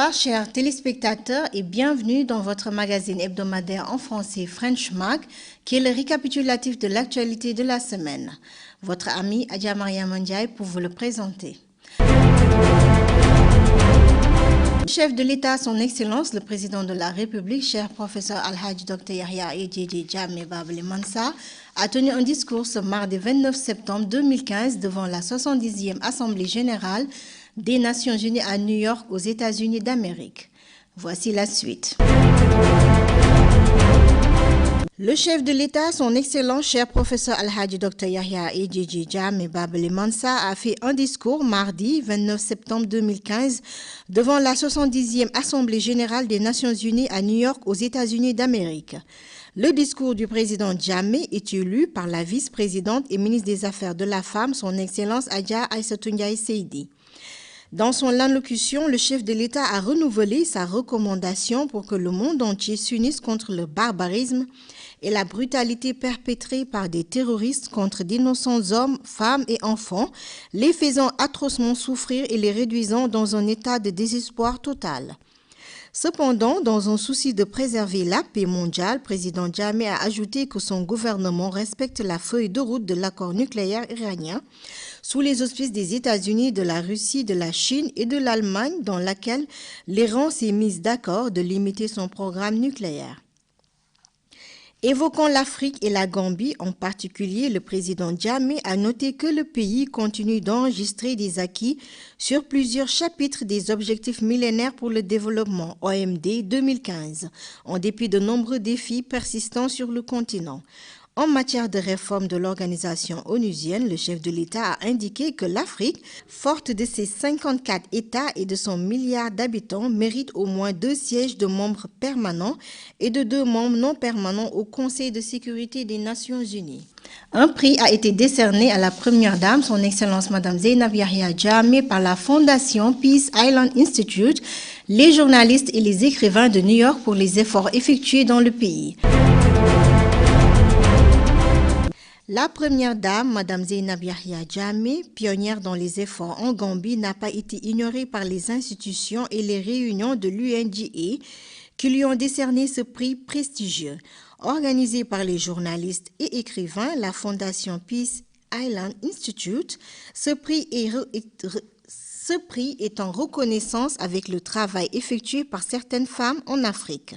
Bonsoir chers téléspectateurs et bienvenue dans votre magazine hebdomadaire en français French Mag qui est le récapitulatif de l'actualité de la semaine. Votre ami Adja Mariam Ndiaye pour vous le présenter. Le chef de l'État, son Excellence, le président de la République, cher professeur Al-Hajj Dr Yahya Ejeje Jammeh Babali Mansa, a tenu un discours ce mardi 29 septembre 2015 devant la 70e Assemblée générale des Nations Unies à New York, aux États-Unis d'Amérique. Voici la suite. Le chef de l'État, son Excellence, cher professeur Al-Hajj Dr Yahya Ejeje Jammeh Babali Mansa, a fait un discours mardi 29 septembre 2015 devant la 70e Assemblée générale des Nations Unies à New York, aux États-Unis d'Amérique. Le discours du président Jammeh est lu par la vice-présidente et ministre des Affaires de la Femme, son Excellence Adja Aïssatou Ndiaye Seydi. Dans son allocution, le chef de l'État a renouvelé sa recommandation pour que le monde entier s'unisse contre le barbarisme et la brutalité perpétrée par des terroristes contre d'innocents hommes, femmes et enfants, les faisant atrocement souffrir et les réduisant dans un état de désespoir total. Cependant, dans un souci de préserver la paix mondiale, président Jammeh a ajouté que son gouvernement respecte la feuille de route de l'accord nucléaire iranien sous les auspices des États-Unis, de la Russie, de la Chine et de l'Allemagne, dans laquelle l'Iran s'est mis d'accord de limiter son programme nucléaire. Évoquant l'Afrique et la Gambie en particulier, le président Jammeh a noté que le pays continue d'enregistrer des acquis sur plusieurs chapitres des objectifs millénaires pour le développement OMD 2015, en dépit de nombreux défis persistants sur le continent. En matière de réforme de l'organisation onusienne, le chef de l'État a indiqué que l'Afrique, forte de ses 54 États et de son milliard d'habitants, mérite au moins 2 sièges de membres permanents et de 2 membres non permanents au Conseil de sécurité des Nations Unies. Un prix a été décerné à la première dame, son Excellence Madame Zeynab Yahya Jammeh, par la Fondation Peace Island Institute, les journalistes et les écrivains de New York pour les efforts effectués dans le pays. La première dame, Mme Zeynab Yahya Jammeh, pionnière dans les efforts en Gambie, n'a pas été ignorée par les institutions et les réunions de l'UNDA qui lui ont décerné ce prix prestigieux. Organisé par les journalistes et écrivains, la Fondation Peace Island Institute, ce prix est en reconnaissance avec le travail effectué par certaines femmes en Afrique.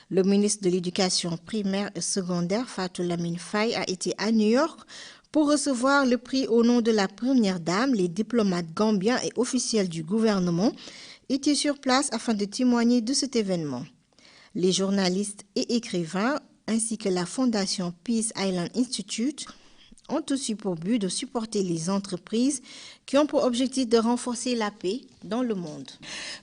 Le ministre de l'Éducation primaire et secondaire, Fatou Lamine Faye, a été à New York pour recevoir le prix au nom de la première dame. Les diplomates gambiens et officiels du gouvernement étaient sur place afin de témoigner de cet événement. Les journalistes et écrivains, ainsi que la Fondation Peace Island Institute, ont aussi pour but de supporter les entreprises qui ont pour objectif de renforcer la paix dans le monde.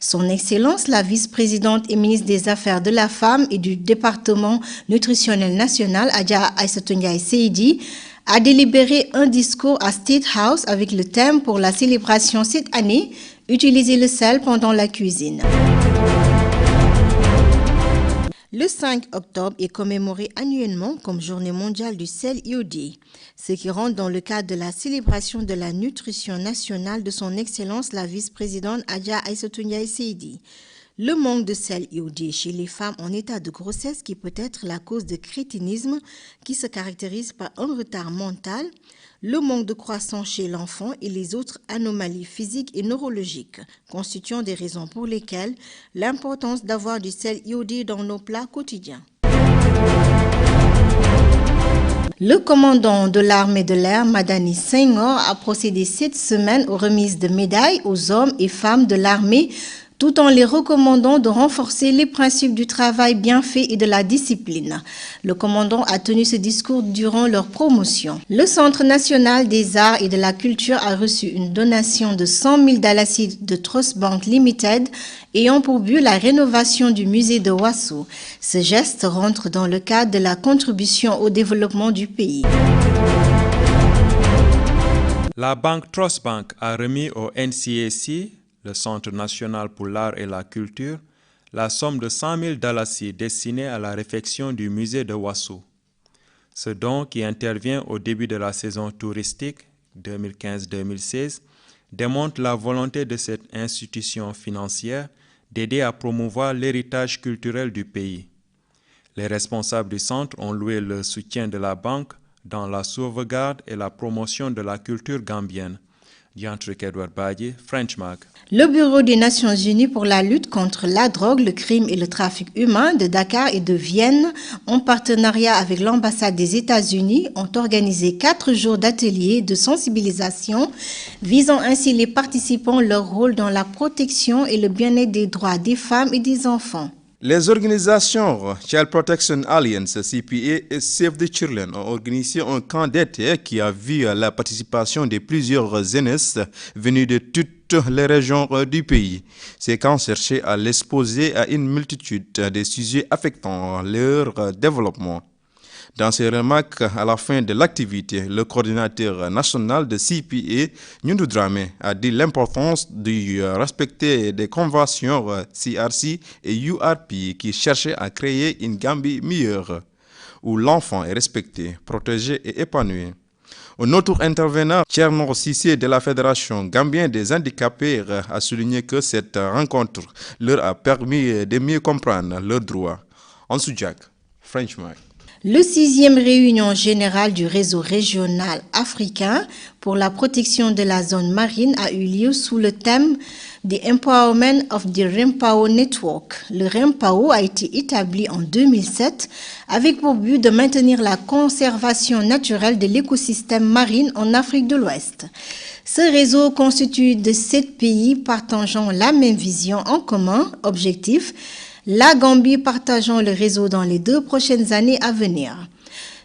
Son Excellence, la vice-présidente et ministre des Affaires de la Femme et du département nutritionnel national, Adja Aïssatou Ndiaye Seydi, a délibéré un discours à State House avec le thème pour la célébration cette année, utiliser le sel pendant la cuisine. Le 5 octobre est commémoré annuellement comme Journée mondiale du sel iodé, ce qui rentre dans le cadre de la célébration de la nutrition nationale de son Excellence la vice-présidente Adja Aïssatou Ndiaye Seydi. Le manque de sel iodé chez les femmes en état de grossesse qui peut être la cause de crétinisme qui se caractérise par un retard mental, le manque de croissance chez l'enfant et les autres anomalies physiques et neurologiques constituant des raisons pour lesquelles l'importance d'avoir du sel iodé dans nos plats quotidiens. Le commandant de l'armée de l'air, Madani Senghor, a procédé cette semaine aux remises de médailles aux hommes et femmes de l'armée tout en les recommandant de renforcer les principes du travail bien fait et de la discipline. Le commandant a tenu ce discours durant leur promotion. Le Centre national des arts et de la culture a reçu une donation de 100 000 dalasi de Trust Bank Limited ayant pour but la rénovation du musée de Ouassou. Ce geste rentre dans le cadre de la contribution au développement du pays. La banque Trust Bank a remis au NCAC, le Centre national pour l'art et la culture, la somme de 100 000 dalasi destinée à la réfection du musée de Ouassou. Ce don, qui intervient au début de la saison touristique 2015-2016, démontre la volonté de cette institution financière d'aider à promouvoir l'héritage culturel du pays. Les responsables du centre ont loué le soutien de la banque dans la sauvegarde et la promotion de la culture gambienne. Diantric Edward Badji, French Mag. Le Bureau des Nations Unies pour la lutte contre la drogue, le crime et le trafic humain de Dakar et de Vienne, en partenariat avec l'ambassade des États-Unis, ont organisé 4 jours d'ateliers de sensibilisation visant ainsi les participants leur rôle dans la protection et le bien-être des droits des femmes et des enfants. Les organisations Child Protection Alliance, CPA et Save the Children ont organisé un camp d'été qui a vu la participation de plusieurs jeunesses venues de toutes les régions du pays. Ces camps cherchaient à l'exposer à une multitude de sujets affectant leur développement. Dans ses remarques à la fin de l'activité, le coordinateur national de CPA, Nyundu Dramé, a dit l'importance de respecter des conventions CRC et URP qui cherchaient à créer une Gambie meilleure, où l'enfant est respecté, protégé et épanoui. Un autre intervenant, Tcherno Sissé de la Fédération gambienne des handicapés, a souligné que cette rencontre leur a permis de mieux comprendre leurs droits. En Soudjak, French Mag. Le 6e réunion générale du réseau régional africain pour la protection de la zone marine a eu lieu sous le thème The Empowerment of the REMPAO Network. Le REMPAO a été établi en 2007 avec pour but de maintenir la conservation naturelle de l'écosystème marine en Afrique de l'Ouest. Ce réseau constitue de 7 pays partageant la même vision en commun, objectif, la Gambie partageant le réseau dans les 2 prochaines années à venir.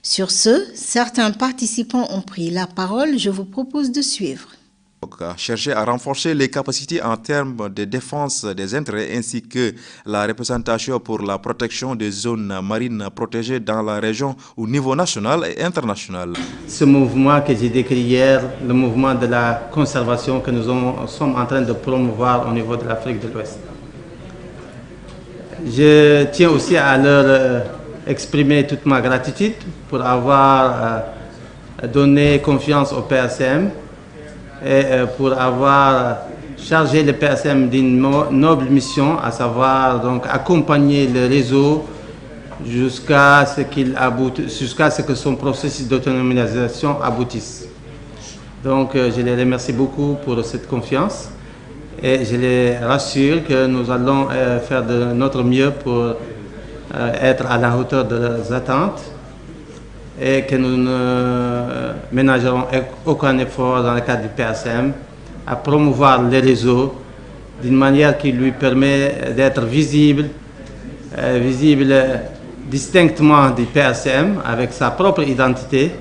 Sur ce, certains participants ont pris la parole. Je vous propose de suivre. Chercher à renforcer les capacités en termes de défense des intérêts ainsi que la représentation pour la protection des zones marines protégées dans la région au niveau national et international. Ce mouvement que j'ai décrit hier, le mouvement de la conservation que nous sommes en train de promouvoir au niveau de l'Afrique de l'Ouest. Je tiens aussi à leur exprimer toute ma gratitude pour avoir donné confiance au PSM et pour avoir chargé le PSM d'une noble mission, à savoir donc accompagner le réseau jusqu'à ce que son processus d'autonomisation aboutisse. Donc je les remercie beaucoup pour cette confiance. Et je les rassure que nous allons faire de notre mieux pour être à la hauteur de leurs attentes et que nous ne ménagerons aucun effort dans le cadre du PSM à promouvoir les réseaux d'une manière qui lui permet d'être visible distinctement du PSM avec sa propre identité,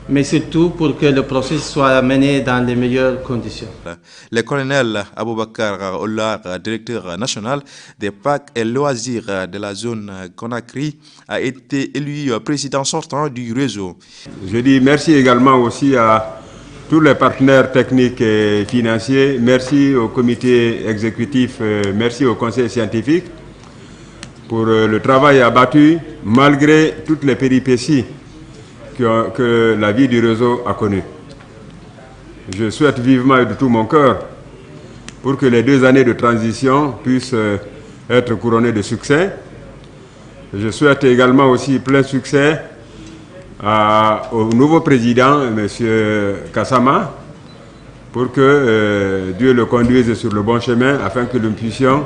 mais surtout pour que le processus soit mené dans les meilleures conditions. Le colonel Aboubakar Ollar, directeur national des parcs et loisirs de la zone Conakry, a été élu président sortant du réseau. Je dis merci également aussi à tous les partenaires techniques et financiers, merci au comité exécutif, merci au conseil scientifique pour le travail abattu malgré toutes les péripéties que la vie du réseau a connu. Je souhaite vivement et de tout mon cœur pour que les 2 années de transition puissent être couronnées de succès. Je souhaite également aussi plein succès au nouveau président, M. Kassama, pour que Dieu le conduise sur le bon chemin afin que nous puissions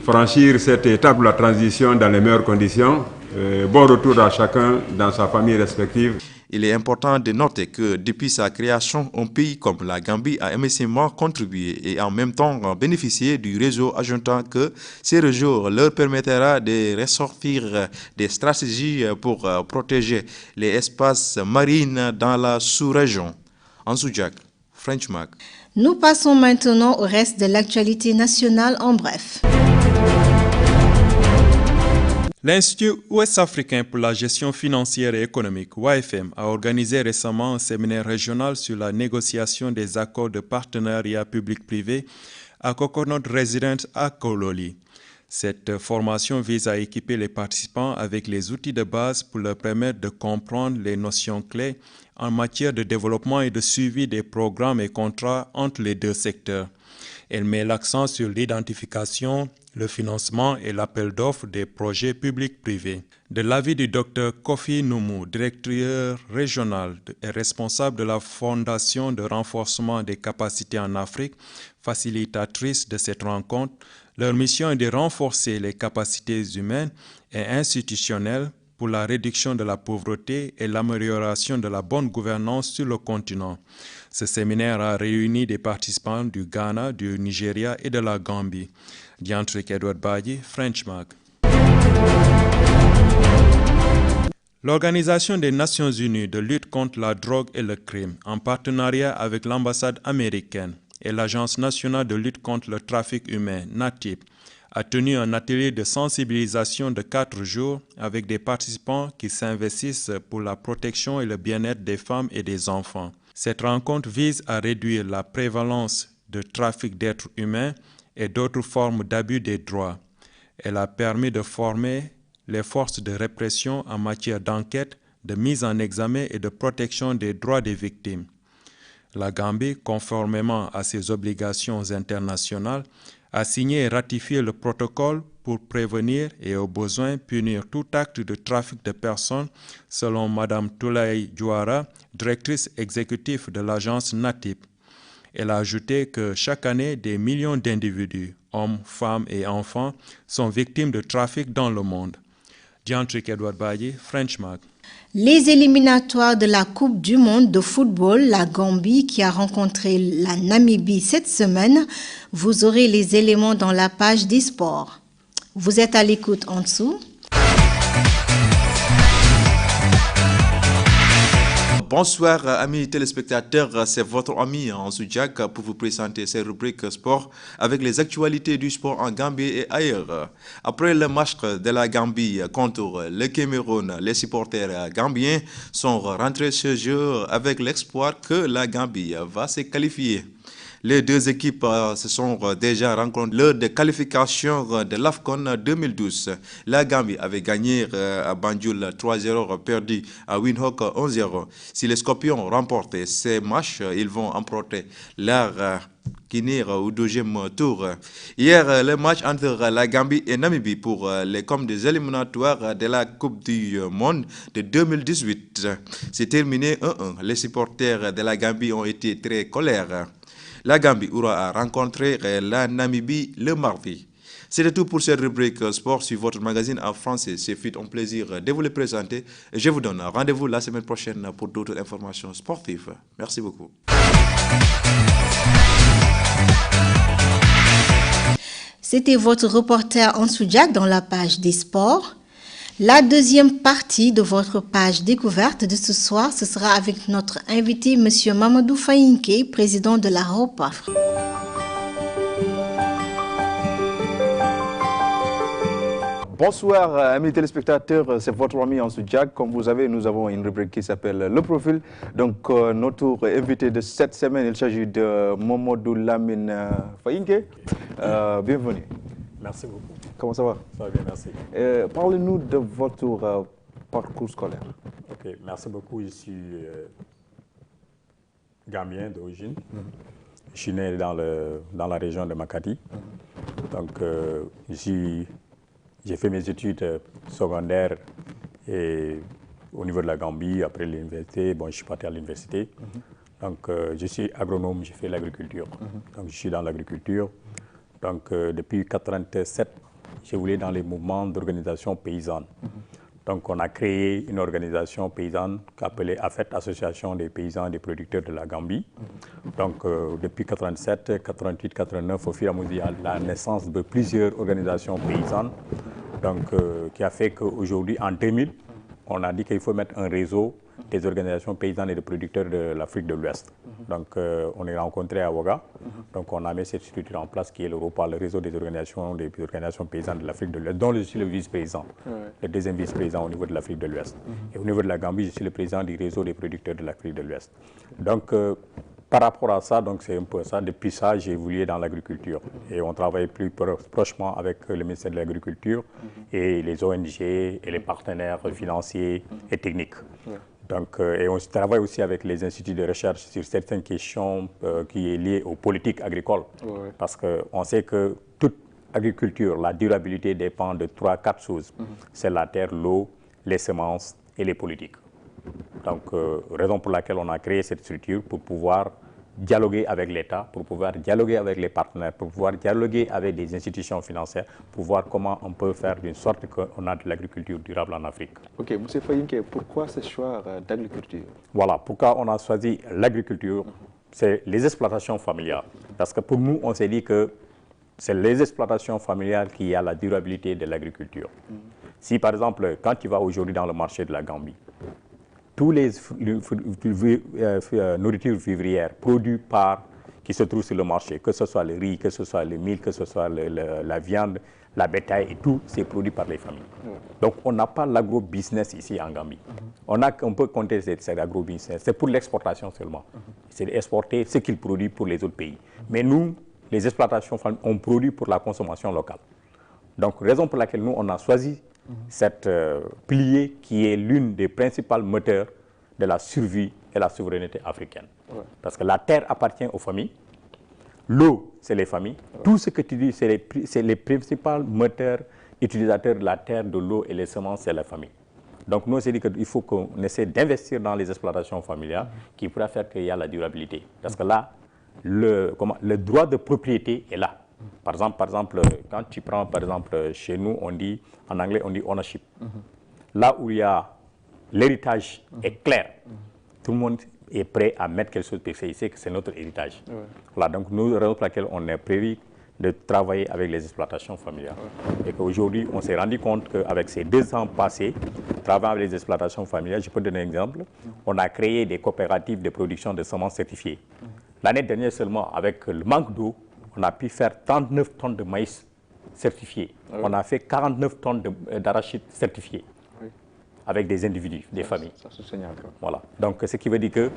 franchir cette étape de la transition dans les meilleures conditions. Bon retour à chacun dans sa famille respective. Il est important de noter que depuis sa création, un pays comme la Gambie a immensément contribué et en même temps bénéficié du réseau, ajoutant que ces réseaux leur permettra de ressortir des stratégies pour protéger les espaces marins dans la sous-région. En Soudjak, French Mag. Nous passons maintenant au reste de l'actualité nationale en bref. L'Institut ouest-africain pour la gestion financière et économique, OIFM, a organisé récemment un séminaire régional sur la négociation des accords de partenariat public-privé à Coconut Residence à Kololi. Cette formation vise à équiper les participants avec les outils de base pour leur permettre de comprendre les notions clés en matière de développement et de suivi des programmes et contrats entre les 2 secteurs. Elle met l'accent sur l'identification, le financement et l'appel d'offres des projets publics-privés. De l'avis du Dr Kofi Noumou, directeur régional et responsable de la Fondation de renforcement des capacités en Afrique, facilitatrice de cette rencontre, leur mission est de renforcer les capacités humaines et institutionnelles pour la réduction de la pauvreté et l'amélioration de la bonne gouvernance sur le continent. Ce séminaire a réuni des participants du Ghana, du Nigeria et de la Gambie. Diantrick Edward Badji, French Mag. L'Organisation des Nations Unies de lutte contre la drogue et le crime, en partenariat avec l'ambassade américaine et l'Agence nationale de lutte contre le trafic humain, NATIP, a tenu un atelier de sensibilisation de 4 jours avec des participants qui s'investissent pour la protection et le bien-être des femmes et des enfants. Cette rencontre vise à réduire la prévalence de trafic d'êtres humains et d'autres formes d'abus des droits. Elle a permis de former les forces de répression en matière d'enquête, de mise en examen et de protection des droits des victimes. La Gambie, conformément à ses obligations internationales, a signé et ratifié le protocole pour prévenir et au besoin punir tout acte de trafic de personnes, selon Mme Toulaye Diouara, directrice exécutive de l'agence NATIP. Elle a ajouté que chaque année, des millions d'individus, hommes, femmes et enfants, sont victimes de trafic dans le monde. Diantrick Edward Badji, French Mag. Les éliminatoires de la Coupe du monde de football, la Gambie qui a rencontré la Namibie cette semaine, vous aurez les éléments dans la page des sports. Vous êtes à l'écoute en dessous. Bonsoir amis téléspectateurs, c'est votre ami Ansou Diak pour vous présenter ces rubriques sport avec les actualités du sport en Gambie et ailleurs. Après le match de la Gambie contre le Cameroun, les supporters gambiens sont rentrés chez eux avec l'espoir que la Gambie va se qualifier. Les deux équipes se sont déjà rencontrées lors des qualifications de l'AFCON 2012. La Gambie avait gagné à Banjul 3-0, perdu à Windhoek 1-0. Si les Scorpions remportent ces matchs, ils vont emporter leur Guinée au deuxième tour. Hier, le match entre la Gambie et Namibie pour les comme des éliminatoires de la Coupe du Monde de 2018 s'est terminé 1-1. Les supporters de la Gambie ont été très colères. La Gambie aura rencontré la Namibie le mardi. C'est tout pour cette rubrique sport sur votre magazine en français. C'est fut un plaisir de vous le présenter. Je vous donne rendez-vous la semaine prochaine pour d'autres informations sportives. Merci beaucoup. C'était votre reporter Ansou Diak dans la page des sports. La deuxième partie de votre page découverte de ce soir, ce sera avec notre invité, M. Mamadou Fayinké, président de la ROPA. Bonsoir amis téléspectateurs, c'est votre ami Ansou Diak. Comme vous savez, nous avons une rubrique qui s'appelle Le Profil. Donc notre invité de cette semaine, il s'agit de Mamadou Lamine Fayinké. Bienvenue. Merci beaucoup. Comment ça va? Ça va bien, merci. Parlez-nous de votre parcours scolaire. Ok, merci beaucoup. Je suis gambien d'origine. Je suis né dans la région de Makati. Donc, j'ai fait mes études secondaires au niveau de la Gambie. Après l'université, je suis parti à l'université. Donc, je suis agronome, j'ai fait l'agriculture. Donc, je suis dans l'agriculture. Donc, depuis 1987, j'ai voulu dans les mouvements d'organisation paysanne. Donc, on a créé une organisation paysanne appelée AFET, Association des paysans et des producteurs de la Gambie. Donc, depuis 1987, 88, 89, au fur et à mesure, la naissance de plusieurs organisations paysannes, donc, qui a fait qu'aujourd'hui, en 2000, on a dit qu'il faut mettre un réseau des organisations paysannes et de producteurs de l'Afrique de l'Ouest. Donc, on est rencontré à Ouaga. Donc, on a mis cette structure en place qui est le ROPA, le réseau des organisations paysannes de l'Afrique de l'Ouest, dont je suis le vice-président, le deuxième vice-président au niveau de l'Afrique de l'Ouest. Et au niveau de la Gambie, je suis le président du réseau des producteurs de l'Afrique de l'Ouest. Donc, par rapport à ça, c'est un peu ça. Depuis ça, j'ai évolué dans l'agriculture. Et on travaille plus prochement avec le ministère de l'Agriculture et les ONG et les partenaires financiers et techniques. Donc, et on travaille aussi avec les instituts de recherche sur certaines questions qui sont liées aux politiques agricoles. Parce qu'on sait que toute agriculture, la durabilité dépend de 3-4 choses. C'est la terre, l'eau, les semences et les politiques. Donc, raison pour laquelle on a créé cette structure pour pouvoir dialoguer avec l'État, pour pouvoir dialoguer avec les partenaires, pour pouvoir dialoguer avec des institutions financières, pour voir comment on peut faire d'une sorte qu'on a de l'agriculture durable en Afrique. Ok, M. Fayinke, pourquoi ce choix d'agriculture? Voilà, pourquoi on a choisi l'agriculture, c'est les exploitations familiales. Parce que pour nous, on s'est dit que c'est les exploitations familiales qui ont la durabilité de l'agriculture. Si par exemple, quand tu vas aujourd'hui dans le marché de la Gambie, tous les nourritures vivrières produites qui se trouvent sur le marché, que ce soit le riz, que ce soit le mil, que ce soit la viande, la bétail et tout, c'est produit par les familles. Donc on n'a pas l'agro-business ici en Gambie. On peut compter cet agro-business, c'est pour l'exportation seulement. C'est d'exporter ce qu'ils produisent pour les autres pays. Mais nous, les exploitations familiales, on produit pour la consommation locale. Donc raison pour laquelle nous, on a choisi cette pilier qui est l'une des principales moteurs de la survie et la souveraineté africaine. Parce que la terre appartient aux familles, l'eau, c'est les familles. Tout ce que tu dis, c'est les principaux moteurs utilisateurs de la terre, de l'eau et les semences, c'est la famille. Donc nous, on s'est dit qu'il faut qu'on essaie d'investir dans les exploitations familiales qui pourraient faire qu'il y a la durabilité. Parce que là, le droit de propriété est là. Par exemple, quand tu prends, par exemple, chez nous, en anglais, on dit ownership. Là où il y a l'héritage est clair, tout le monde est prêt à mettre quelque chose parce qu'il sait que c'est notre héritage. Voilà, donc nous, raison pour laquelle on est prévu de travailler avec les exploitations familiales. Et qu'aujourd'hui, on s'est rendu compte qu'avec ces 2 ans passés, travaillant avec les exploitations familiales, je peux donner un exemple, on a créé des coopératives de production de semences certifiées. L'année dernière seulement, avec le manque d'eau, on a pu faire 39 tonnes de maïs certifiés. On a fait 49 tonnes d'arachides certifiés avec des individus, des familles. Ça, c'est génial. Voilà. Donc, ce qui veut dire que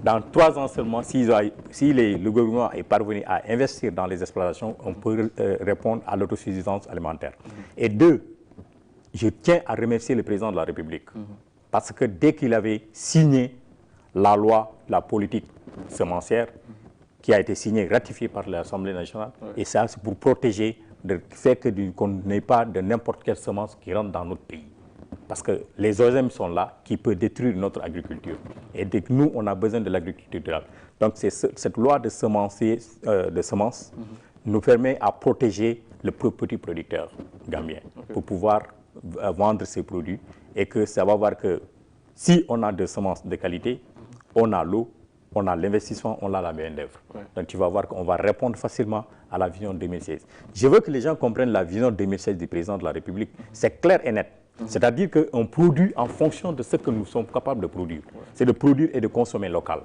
dans 3 ans seulement, si le gouvernement est parvenu à investir dans les exploitations, on peut répondre à l'autosuffisance alimentaire. Et 2, je tiens à remercier le président de la République parce que dès qu'il avait signé la loi, la politique semencière, qui a été signé, ratifié par l'Assemblée nationale. Et ça, c'est pour protéger le fait qu'on n'ait pas de n'importe quelle semence qui rentre dans notre pays. Parce que les OGM sont là, qui peuvent détruire notre agriculture. Et dès que nous, on a besoin de l'agriculture durable. Donc, cette loi de semences nous permet à protéger le petit producteur gambien pour pouvoir vendre ses produits. Et que ça va voir que si on a des semences de qualité, on a l'eau, on a l'investissement, on a la main-d'œuvre. Donc tu vas voir qu'on va répondre facilement à la vision 2016. Je veux que les gens comprennent la vision 2016 du président de la République. C'est clair et net. C'est-à-dire qu'on produit en fonction de ce que nous sommes capables de produire. C'est de produire et de consommer local.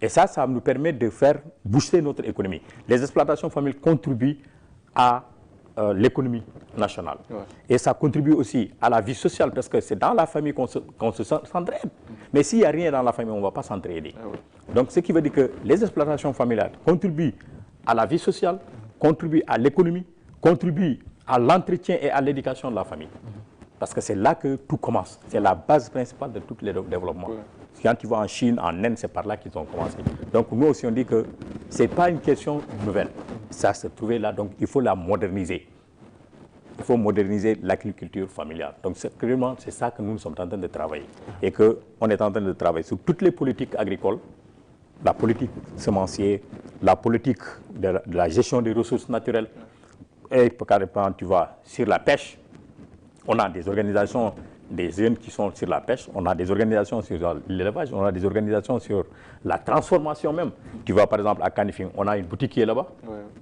Et ça nous permet de faire booster notre économie. Les exploitations familiales contribuent à l'économie nationale. Et ça contribue aussi à la vie sociale parce que c'est dans la famille qu'on s'entraide. Mais s'il n'y a rien dans la famille, on ne va pas s'entraider. Donc, ce qui veut dire que les exploitations familiales contribuent à la vie sociale, contribuent à l'économie, contribuent à l'entretien et à l'éducation de la famille. Parce que c'est là que tout commence. C'est la base principale de tout le développement. Quand tu vas en Chine, en Inde, c'est par là qu'ils ont commencé. Donc nous aussi, on dit que ce n'est pas une question nouvelle. Ça se trouvait là, donc il faut la moderniser. Il faut moderniser l'agriculture familiale. Donc c'est ça que nous sommes en train de travailler. Et qu'on est en train de travailler sur toutes les politiques agricoles, la politique semencière, la politique de la gestion des ressources naturelles. Et carrément, tu vas sur la pêche. On a des organisations, des jeunes qui sont sur la pêche, on a des organisations sur l'élevage, on a des organisations sur la transformation même. Tu vas par exemple à Kanifing, on a une boutique qui est là-bas,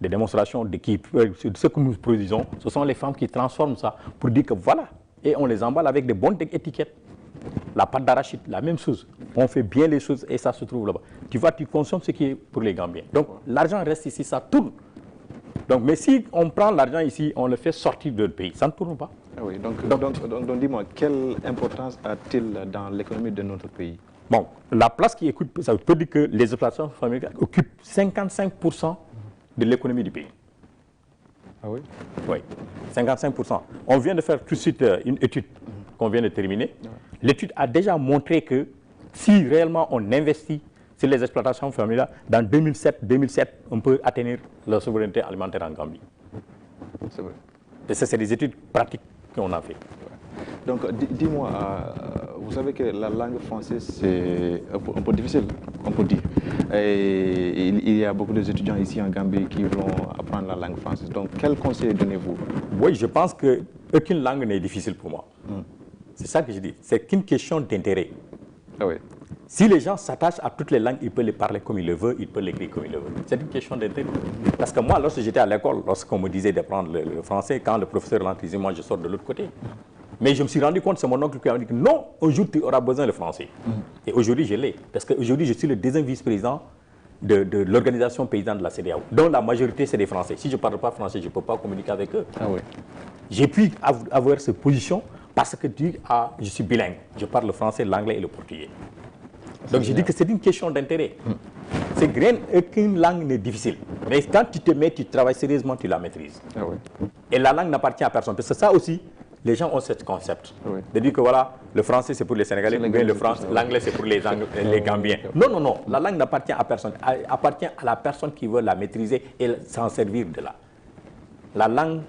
des démonstrations de ce que nous produisons. Ce sont les femmes qui transforment ça pour dire que voilà, et on les emballe avec des bonnes étiquettes. La pâte d'arachide, la même chose. On fait bien les choses et ça se trouve là-bas. Tu vas, tu consommes ce qui est pour les Gambiens. Donc l'argent reste ici, ça tourne. Donc, mais si on prend l'argent ici, on le fait sortir de notre pays, ça ne tourne pas. Ah oui, donc dis-moi, quelle importance a-t-il dans l'économie de notre pays? Bon, la place qui occupe, ça veut dire que les exploitations familiales occupent 55% de l'économie du pays. Ah oui? Oui, 55%. On vient de faire tout de suite une étude qu'on vient de terminer. L'étude a déjà montré que Si réellement on investit sur les exploitations familiales, dans 2007, on peut atteindre la souveraineté alimentaire en Gambie. C'est vrai. Et ça, c'est des études pratiques qu'on a fait. Donc, dis-moi, vous savez que la langue française, c'est un peu difficile, on peut dire. Et il y a beaucoup d'étudiants ici en Gambie qui vont apprendre la langue française. Donc, quel conseil donnez-vous? Oui, je pense qu'aucune langue n'est difficile pour moi. C'est ça que je dis. C'est qu'une question d'intérêt. Ah oui. Si les gens s'attachent à toutes les langues, ils peuvent les parler comme ils le veulent, ils peuvent l'écrire comme ils le veulent. C'est une question d'intérêt. Parce que moi, lorsque j'étais à l'école, lorsqu'on me disait d'apprendre le français, quand le professeur l'entrisait, moi je sors de l'autre côté. Mais je me suis rendu compte, c'est mon oncle qui m'a dit que non, un jour tu auras besoin de français. Et aujourd'hui je l'ai. Parce qu'aujourd'hui je suis le deuxième vice-président de l'organisation paysanne de la CEDEAO, dont la majorité c'est des Français. Si je ne parle pas français, je ne peux pas communiquer avec eux. Ah oui. J'ai pu avoir cette position parce que je suis bilingue. Je parle le français, l'anglais et le portugais. Donc je dis que c'est une question d'intérêt. C'est aucune langue n'est difficile. Mais quand tu te mets, tu travailles sérieusement, tu la maîtrises. Ah oui. Et la langue n'appartient à personne. Parce que ça aussi, les gens ont ce concept. Oui. De dire que voilà, le français c'est pour les Sénégalais, mais l'anglais c'est pour les Gambiens. Non, non, non. La langue n'appartient à personne. Elle appartient à la personne qui veut la maîtriser et s'en servir de là. La langue,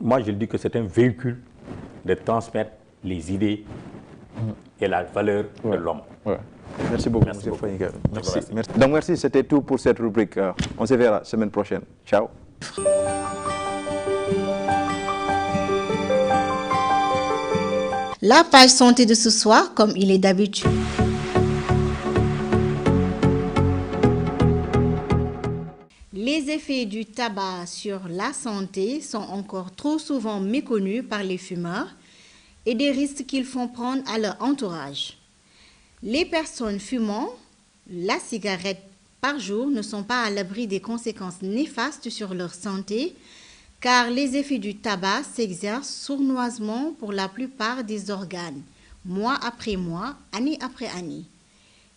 moi je dis que c'est un véhicule de transmettre les idées et la valeur de l'homme. Ouais. Merci beaucoup, M. Foyinga. Merci. Donc merci, c'était tout pour cette rubrique. On se verra la semaine prochaine. Ciao. La page santé de ce soir, comme il est d'habitude. Les effets du tabac sur la santé sont encore trop souvent méconnus par les fumeurs et des risques qu'ils font prendre à leur entourage. Les personnes fumant la cigarette par jour ne sont pas à l'abri des conséquences néfastes sur leur santé, car les effets du tabac s'exercent sournoisement pour la plupart des organes, mois après mois, année après année.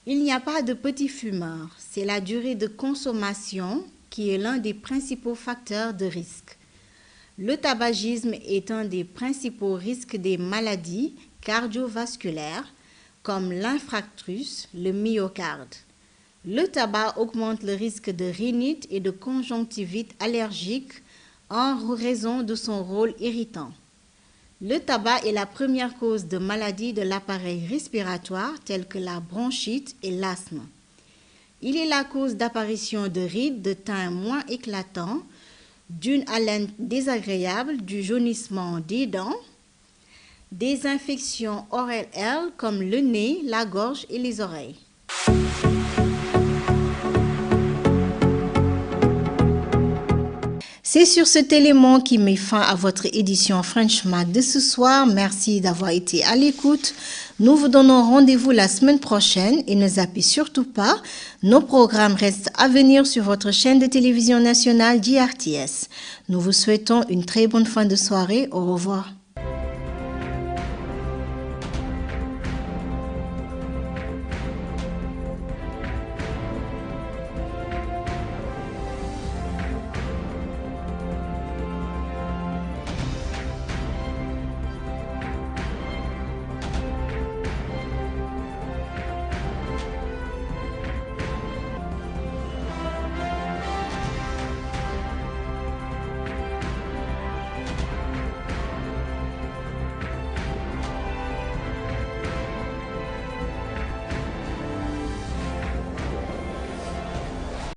Il n'y a pas de petits fumeurs, c'est la durée de consommation qui est l'un des principaux facteurs de risque. Le tabagisme est un des principaux risques des maladies cardiovasculaires, comme l'infarctus, le myocarde. Le tabac augmente le risque de rhinite et de conjonctivite allergique en raison de son rôle irritant. Le tabac est la première cause de maladies de l'appareil respiratoire telles que la bronchite et l'asthme. Il est la cause d'apparition de rides de teint moins éclatant, d'une haleine désagréable, du jaunissement des dents, des infections ORL comme le nez, la gorge et les oreilles. C'est sur cet élément qui met fin à votre édition French Mac de ce soir. Merci d'avoir été à l'écoute. Nous vous donnons rendez-vous la semaine prochaine et ne zappez surtout pas. Nos programmes restent à venir sur votre chaîne de télévision nationale GRTS. Nous vous souhaitons une très bonne fin de soirée. Au revoir.